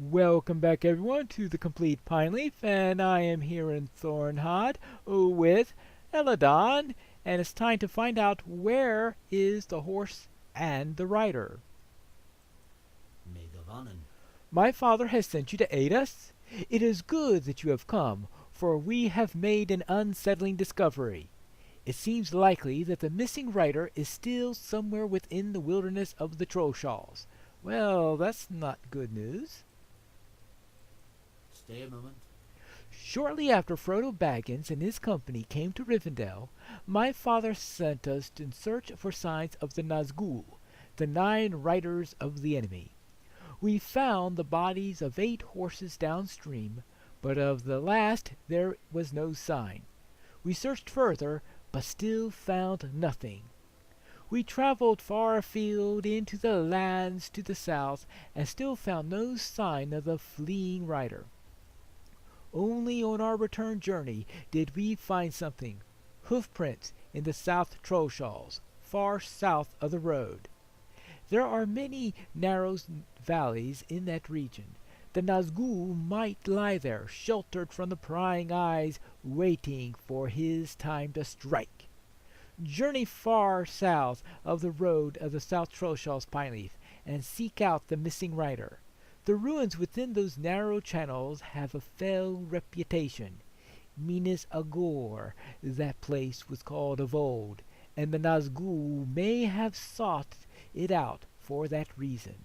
Welcome back everyone to the Complete Pineleaf, and I am here in Thornhod with Eladon, and it's time to find out where is the horse and the rider. Megavanen. My father has sent you to aid us. It is good that you have come, for we have made an unsettling discovery. It seems likely that the missing rider is still somewhere within the wilderness of the Trollshaws. Well, that's not good news. Stay a moment. Shortly after Frodo Baggins and his company came to Rivendell, my father sent us in search for signs of the Nazgul, the 9 riders of the enemy. We found the bodies of 8 horses downstream, but of the last there was no sign. We searched further, but still found nothing. We traveled far afield into the lands to the south, and still found no sign of the fleeing rider. Only on our return journey did we find something, hoofprints in the South Trollshaws, far south of the road. There are many narrow valleys in that region. The Nazgul might lie there, sheltered from the prying eyes, waiting for his time to strike. Journey far south of the road of the South Trollshaws Pineleaf, and seek out the missing rider. The ruins within those narrow channels have a fell reputation. Minas Agor, that place was called of old, and the Nazgul may have sought it out for that reason.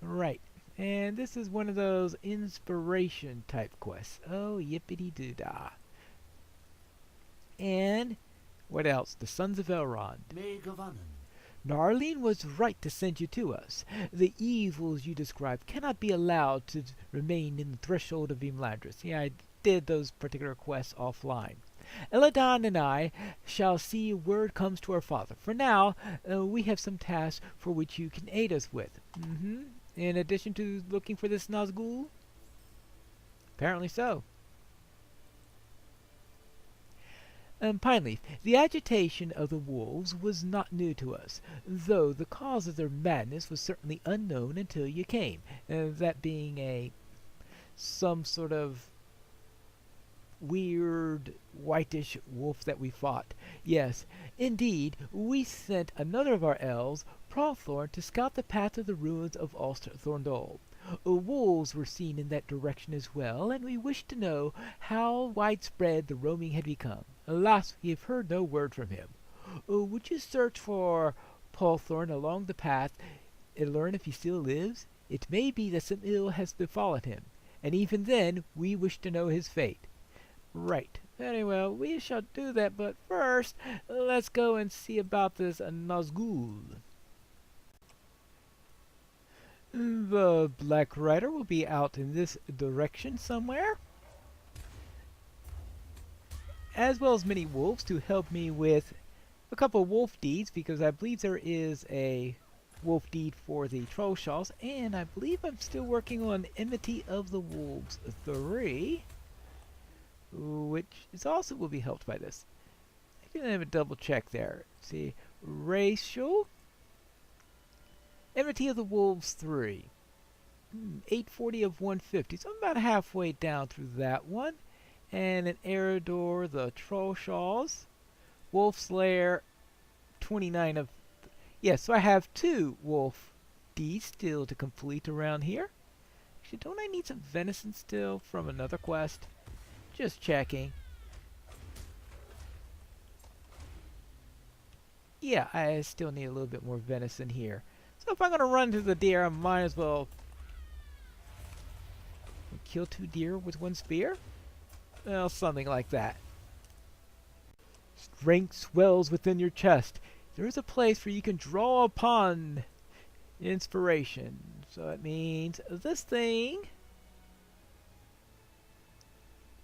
Right, and this is one of those inspiration type quests. Oh, yippity-doo-dah. And what else? The Sons of Elrond. Megavanen. Narline was right to send you to us. The evils you describe cannot be allowed to remain in the threshold of Imladris. Yeah, I did those particular quests offline. Eladon and I shall see word comes to our father. For now, we have some tasks for which you can aid us with. In addition to looking for this Nazgul? Apparently so. Pineleaf, the agitation of the wolves was not new to us, though the cause of their madness was certainly unknown until you came, that being some sort of weird whitish wolf that we fought. Yes, indeed, we sent another of our elves, Prawthorn, to scout the path of the ruins of Ulster Thorndol. Wolves were seen in that direction as well, and we wished to know how widespread the roaming had become. Alas, we have heard no word from him. Would you search for Prawthorn along the path and learn if he still lives? It may be that some ill has befallen him, and even then we wish to know his fate. Right. Very well, we shall do that, but first, let's go and see about this Nazgul. The Black Rider will be out in this direction somewhere, as well as many wolves to help me with a couple of wolf deeds, because I believe there is a wolf deed for the Trollshaws, and I believe I'm still working on Enmity of the Wolves 3, which is also will be helped by this. I can have a double check there. Let's see, racial Enmity of the Wolves 3. 840 of 150. So I'm about halfway down through that one. And an Eredor, the Trollshaws. Wolf's Lair, 29 of... Yes, so I have 2 wolf deeds still to complete around here. Actually, don't I need some venison still from another quest? Just checking. Yeah, I still need a little bit more venison here. So if I'm going to run to the deer, I might as well kill 2 deer with 1 spear? Well, something like that. Strength swells within your chest. There is a place where you can draw upon inspiration. So it means this thing.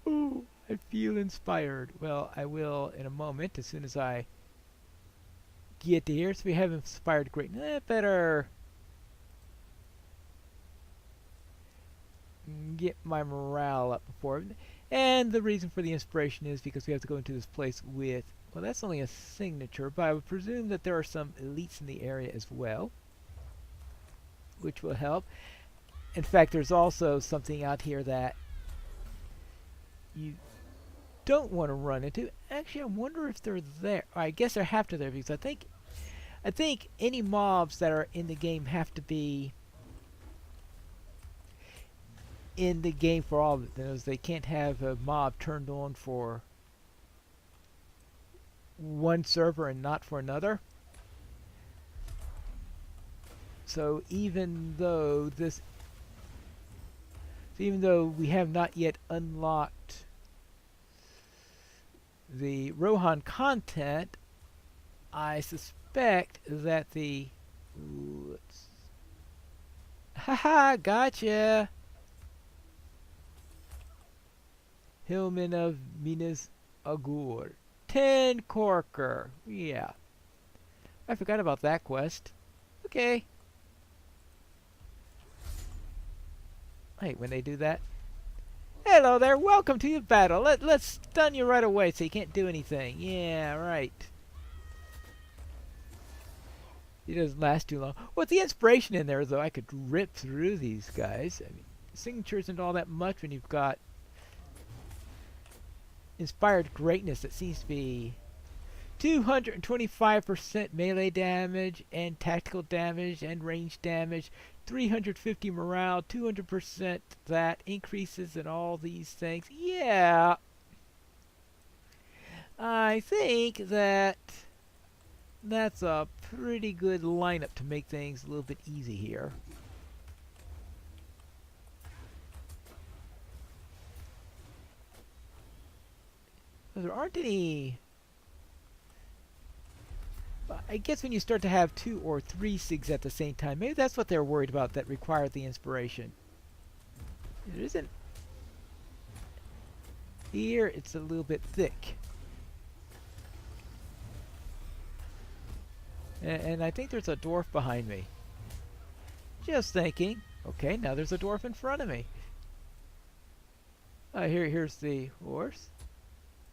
Ooh, I feel inspired. Well, I will in a moment as soon as I get here. So we have inspired great. Better get my morale up before. And the reason for the inspiration is because we have to go into this place with, well, that's only a signature, but I would presume that there are some elites in the area as well, which will help. In fact, there's also something out here that you don't want to run into. Actually, I wonder if they're there. I guess they're have to there because I think any mobs that are in the game have to be in the game for all of it. They can't have a mob turned on for one server and not for another. So even though we have not yet unlocked the Rohan content, I suspect that the haha, gotcha. Hillman of Minas Agur. 10 Corker. Yeah. I forgot about that quest. Okay. Hey, when they do that. Hello there, welcome to your battle. Let's stun you right away so you can't do anything. Yeah, right. It doesn't last too long. With the inspiration in there, though, I could rip through these guys. I mean, signature isn't all that much when you've got inspired greatness that seems to be 225% melee damage and tactical damage and range damage, 350 morale, 200% that increases in all these things. Yeah, I think that's a pretty good lineup to make things a little bit easy here. There aren't any. I guess when you start to have 2 or 3 SIGs at the same time, maybe that's what they're worried about that required the inspiration. It isn't. Here it's a little bit thick. And I think there's a dwarf behind me. Just thinking. Okay, now there's a dwarf in front of me. Here's the horse.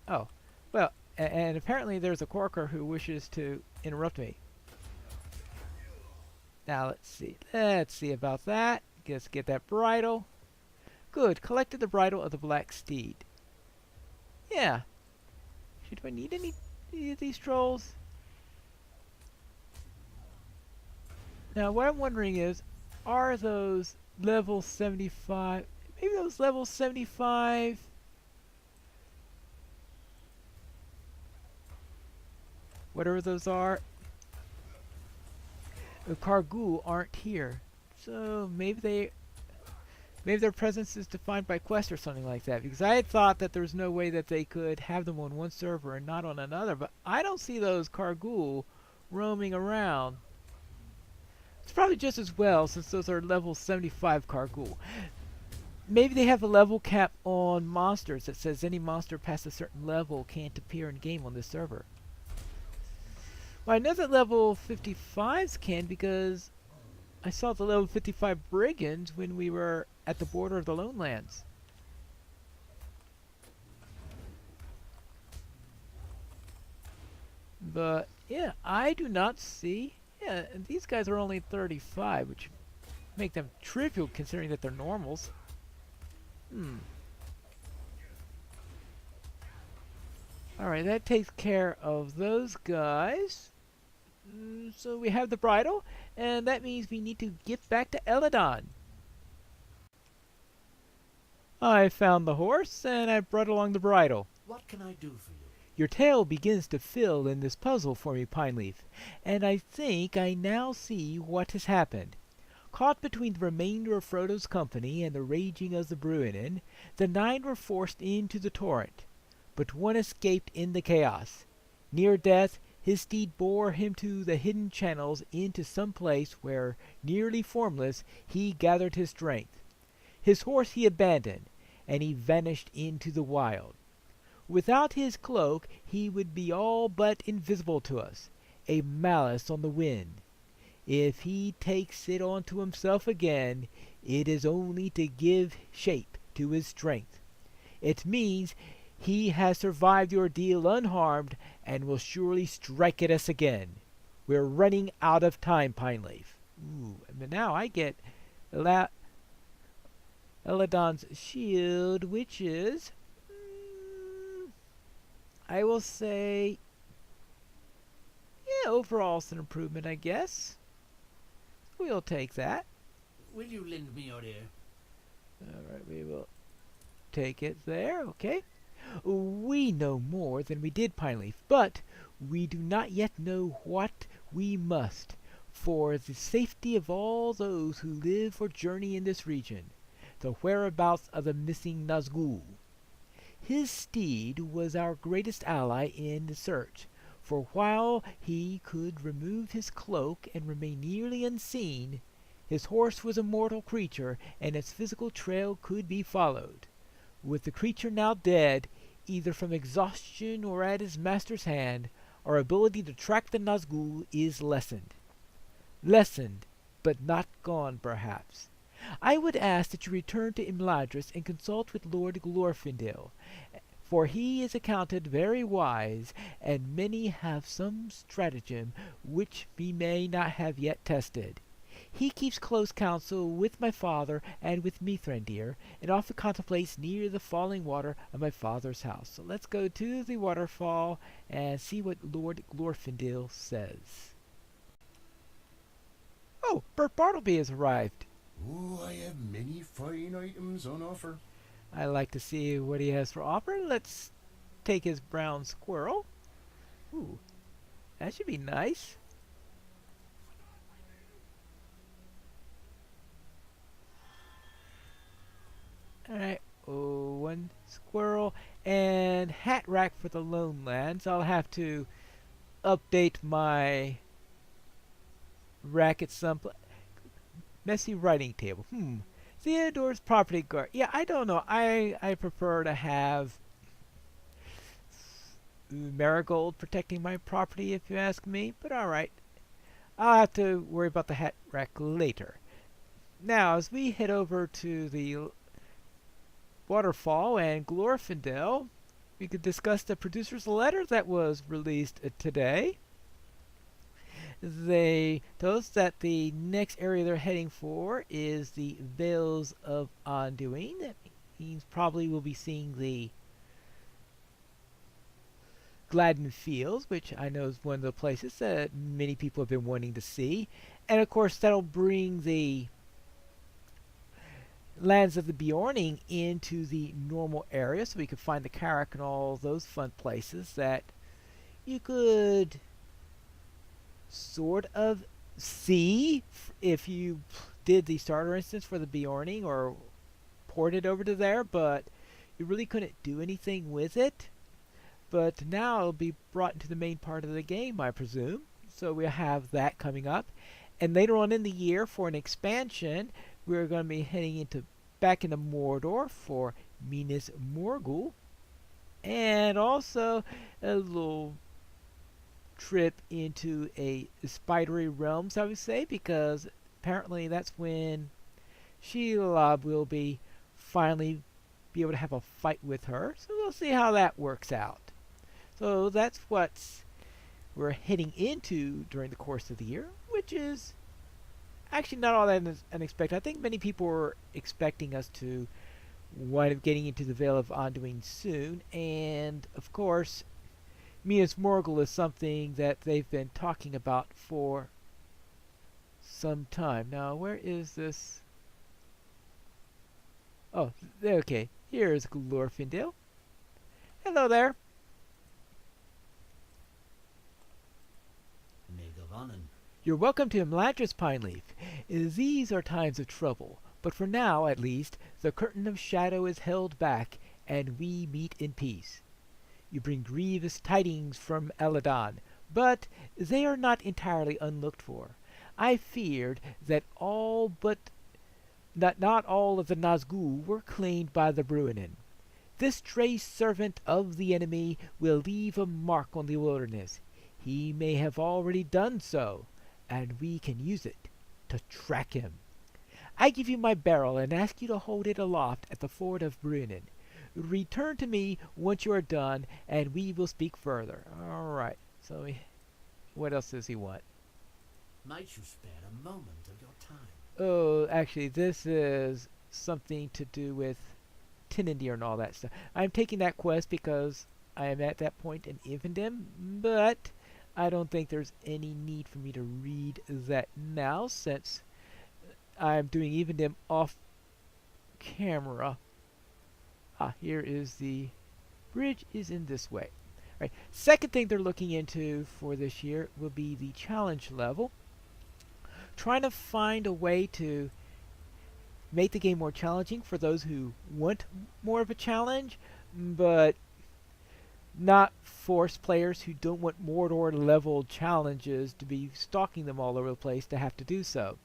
Oh, well, and apparently there's a corker who wishes to interrupt me. Now let's see. Let's see about that. Let's get that bridle. Good. Collected the bridle of the black steed. Yeah. Do I need any of these trolls? Now what I'm wondering is, are those level 75? Maybe those level 75. Whatever those are, the Kargul aren't here, so maybe their presence is defined by quest or something like that. Because I had thought that there was no way that they could have them on one server and not on another, but I don't see those Kargul roaming around. It's probably just as well since those are level 75 Kargul. Maybe they have a level cap on monsters that says any monster past a certain level can't appear in game on this server. Well, I know that level 55s can because I saw the level 55 brigands when we were at the border of the Lone Lands. But yeah, I do not see. Yeah, these guys are only 35, which make them trivial considering that they're normals. Alright, that takes care of those guys. So we have the bridle, and that means we need to get back to Eladon. I found the horse, and I brought along the bridle. What can I do for you? Your tale begins to fill in this puzzle for me, Pineleaf, and I think I now see what has happened. Caught between the remainder of Frodo's company and the raging of the Bruinen, the 9 were forced into the torrent, but one escaped in the chaos. Near death, his steed bore him to the hidden channels into some place where, nearly formless, he gathered his strength. His horse he abandoned, and he vanished into the wild. Without his cloak, he would be all but invisible to us, a malice on the wind. If he takes it onto himself again, it is only to give shape to his strength. It means he has survived the ordeal unharmed and will surely strike at us again. We're running out of time, Pineleaf. Ooh, but now I get Eladon's shield, which is, I will say, yeah, overall it's an improvement, I guess. We'll take that. Will you lend me your ear? Alright, we will take it there, okay? We know more than we did, Pineleaf, but we do not yet know what we must for the safety of all those who live or journey in this region, the whereabouts of the missing Nazgul. His steed was our greatest ally in the search, for while he could remove his cloak and remain nearly unseen, his horse was a mortal creature and its physical trail could be followed. With the creature now dead, either from exhaustion or at his master's hand, our ability to track the Nazgul is lessened. Lessened, but not gone, perhaps. I would ask that you return to Imladris and consult with Lord Glorfindel, for he is accounted very wise, and many have some stratagem which we may not have yet tested. He keeps close counsel with my father and with Mithrandir, and often contemplates near the falling water of my father's house. So let's go to the waterfall and see what Lord Glorfindel says. Oh, Bert Bartleby has arrived. Oh, I have many fine items on offer. I like to see what he has for offer. Let's take his brown squirrel. Ooh, that should be nice. Alright, oh, one squirrel and hat rack for the Lone Lands. I'll have to update my rack at some messy writing table. Theodore's property guard. Yeah, I don't know. I prefer to have Marigold protecting my property, if you ask me. But alright. I'll have to worry about the hat rack later. Now, as we head over to the waterfall and Glorfindel, we could discuss the producer's letter that was released today. They told us that the next area they're heading for is the Vales of Anduin. That means probably we'll be seeing the Gladden Fields, which I know is one of the places that many people have been wanting to see. And of course, that'll bring the Lands of the Bjorning into the normal area, so we could find the Karak and all those fun places that you could sort of see if you did the starter instance for the Bjorning or ported over to there, but you really couldn't do anything with it. But now it'll be brought into the main part of the game, I presume. So we'll have that coming up. And later on in the year, for an expansion, we're going to be heading back into Mordor for Minas Morgul. And also a little trip into a spidery realms, I would say, because apparently that's when Shelob will be finally be able to have a fight with her. So we'll see how that works out. So that's what we're heading into during the course of the year, which is actually not all that unexpected. I think many people were expecting us to wind up getting into the Vale of Anduin soon, and of course, Minas Morgul is something that they've been talking about for some time. Now, where is this? Oh, okay. Here is Glorfindel. Hello there. You're welcome to Imladris, Pineleaf. These are times of trouble, but for now, at least, the curtain of shadow is held back, and we meet in peace. You bring grievous tidings from Eladon, but they are not entirely unlooked for. I feared that not all of the Nazgul were claimed by the Bruinen. This stray servant of the enemy will leave a mark on the wilderness. He may have already done so, and we can use it to track him. I give you my barrel and ask you to hold it aloft at the ford of Bruinen. Return to me once you are done, and we will speak further. All right. So, what else does he want? Might you spare a moment of your time? Oh, actually, this is something to do with Tinendir and all that stuff. I'm taking that quest because I am at that point in Evendim, but I don't think there's any need for me to read that now since I'm doing Evendim off camera. Here is the bridge is in this way. Right. Second thing they're looking into for this year will be the challenge level. Trying to find a way to make the game more challenging for those who want more of a challenge, but not force players who don't want Mordor level challenges to be stalking them all over the place to have to do so.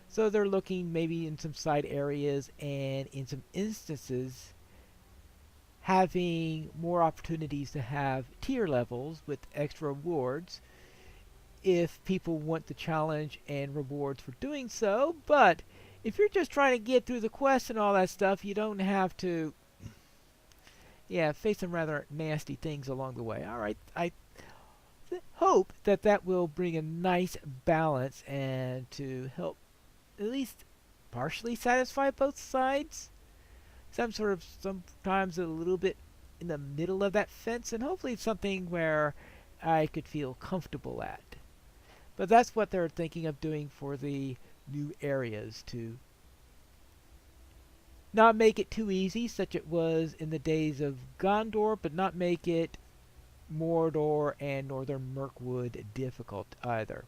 So they're looking maybe in some side areas and in some instances having more opportunities to have tier levels with extra rewards if people want the challenge and rewards for doing so. But if you're just trying to get through the quest and all that stuff, you don't have to face some rather nasty things along the way. Alright, I hope that that will bring a nice balance and to help at least partially satisfy both sides. Sometimes a little bit in the middle of that fence, and hopefully it's something where I could feel comfortable at. But that's what they're thinking of doing for the new areas, to not make it too easy, such it was in the days of Gondor, but not make it Mordor and Northern Mirkwood difficult either.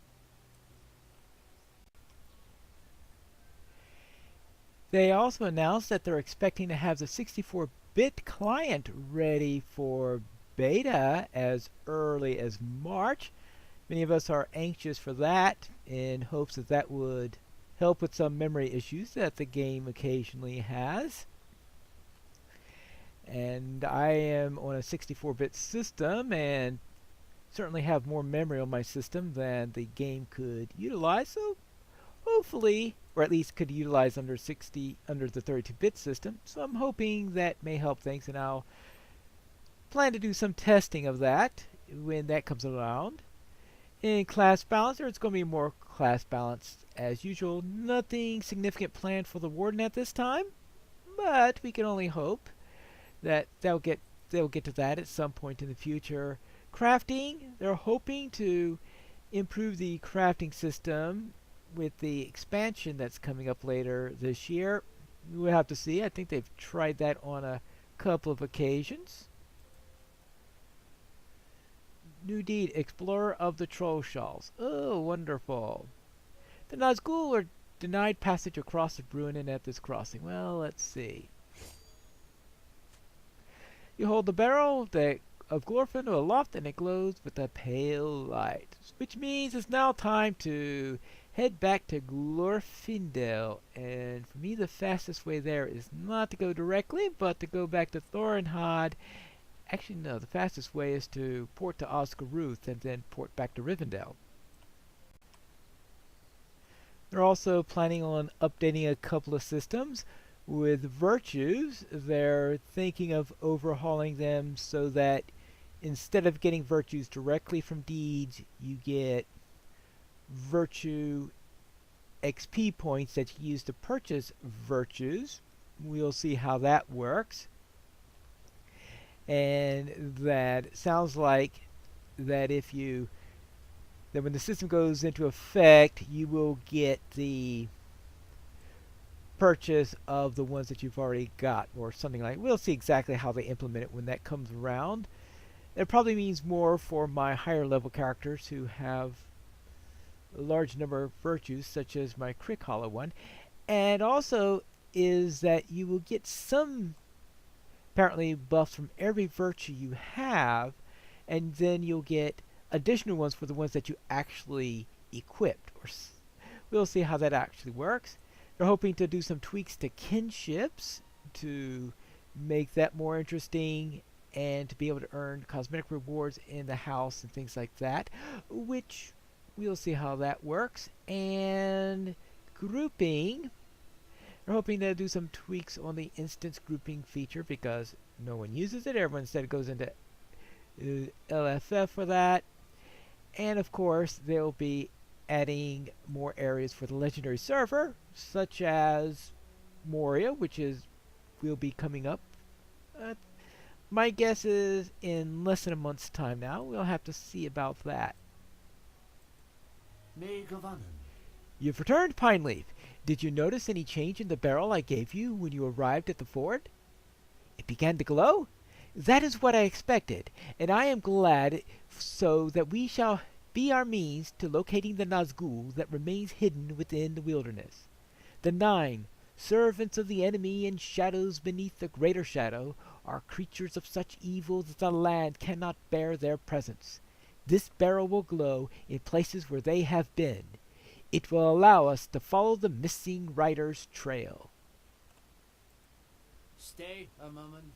They also announced that they're expecting to have the 64-bit client ready for beta as early as March. Many of us are anxious for that in hopes that that would help with some memory issues that the game occasionally has. And I am on a 64-bit system and certainly have more memory on my system than the game could utilize, so hopefully, or at least could utilize under the 32-bit system. So I'm hoping that may help things, and I'll plan to do some testing of that when that comes around. In class balance, it's going to be more class balance as usual. Nothing significant planned for the Warden at this time, but we can only hope that they'll get to that at some point in the future. Crafting, they're hoping to improve the crafting system with the expansion that's coming up later this year. We'll have to see. I think they've tried that on a couple of occasions. New deed, Explorer of the Trollshalls. Oh, wonderful. The Nazgul are denied passage across the Bruinen at this crossing. Well, let's see. You hold the barrel of Glorfin aloft and it glows with a pale light, which means it's now time to head back to Glorfindel. And for me, the fastest way there is not to go directly, but to go back to Thorenhad. Actually, no, the fastest way is to port to Oscaruth and then port back to Rivendell. They're also planning on updating a couple of systems. With virtues, they're thinking of overhauling them so that instead of getting virtues directly from deeds, you get virtue XP points that you use to purchase virtues. We'll see how that works. And that sounds like that when the system goes into effect, you will get the purchase of the ones that you've already got, or something like. We'll see exactly how they implement it when that comes around. It probably means more for my higher level characters who have a large number of virtues, such as my Crick Hollow one. And also is that you will get some apparently buffs from every virtue you have, and then you'll get additional ones for the ones that you actually equipped. We'll see how that actually works. They're hoping to do some tweaks to kinships to make that more interesting and to be able to earn cosmetic rewards in the house and things like that, which we'll see how that works. And grouping, they're hoping to do some tweaks on the instance grouping feature because no one uses it. Everyone instead goes into LFF for that. And of course, they'll be adding more areas for the legendary server, such as Moria, which is will be coming up. Uh, my guess is in less than a month's time now. We'll have to see about that. May Govanen. You've returned, Pineleaf. Did you notice any change in the barrel I gave you when you arrived at the ford? It began to glow? That is what I expected, and I am glad, so that we shall be our means to locating the Nazgul that remains hidden within the wilderness. The 9, servants of the enemy and shadows beneath the greater shadow, are creatures of such evil that the land cannot bear their presence. This barrel will glow in places where they have been. It will allow us to follow the missing rider's trail. Stay a moment.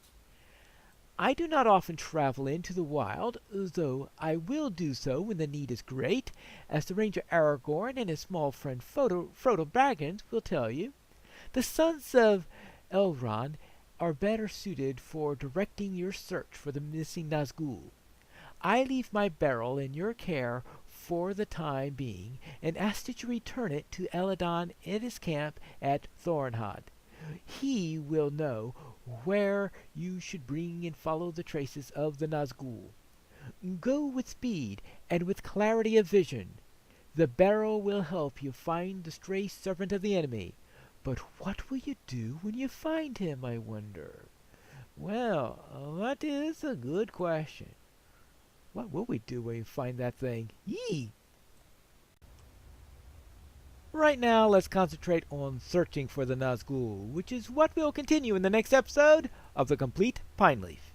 I do not often travel into the wild, though I will do so when the need is great, as the Ranger Aragorn and his small friend Frodo Baggins will tell you. The sons of Elrond are better suited for directing your search for the missing Nazgul. I leave my barrel in your care for the time being, and ask that you return it to Eladon at his camp at Thornhod. He will know where you should bring and follow the traces of the Nazgul. Go with speed and with clarity of vision. The barrel will help you find the stray servant of the enemy. But what will you do when you find him, I wonder? Well, that is a good question. What will we do when we find that thing? Yee! Right now, let's concentrate on searching for the Nazgul, which is what we'll continue in the next episode of The Complete Pineleaf.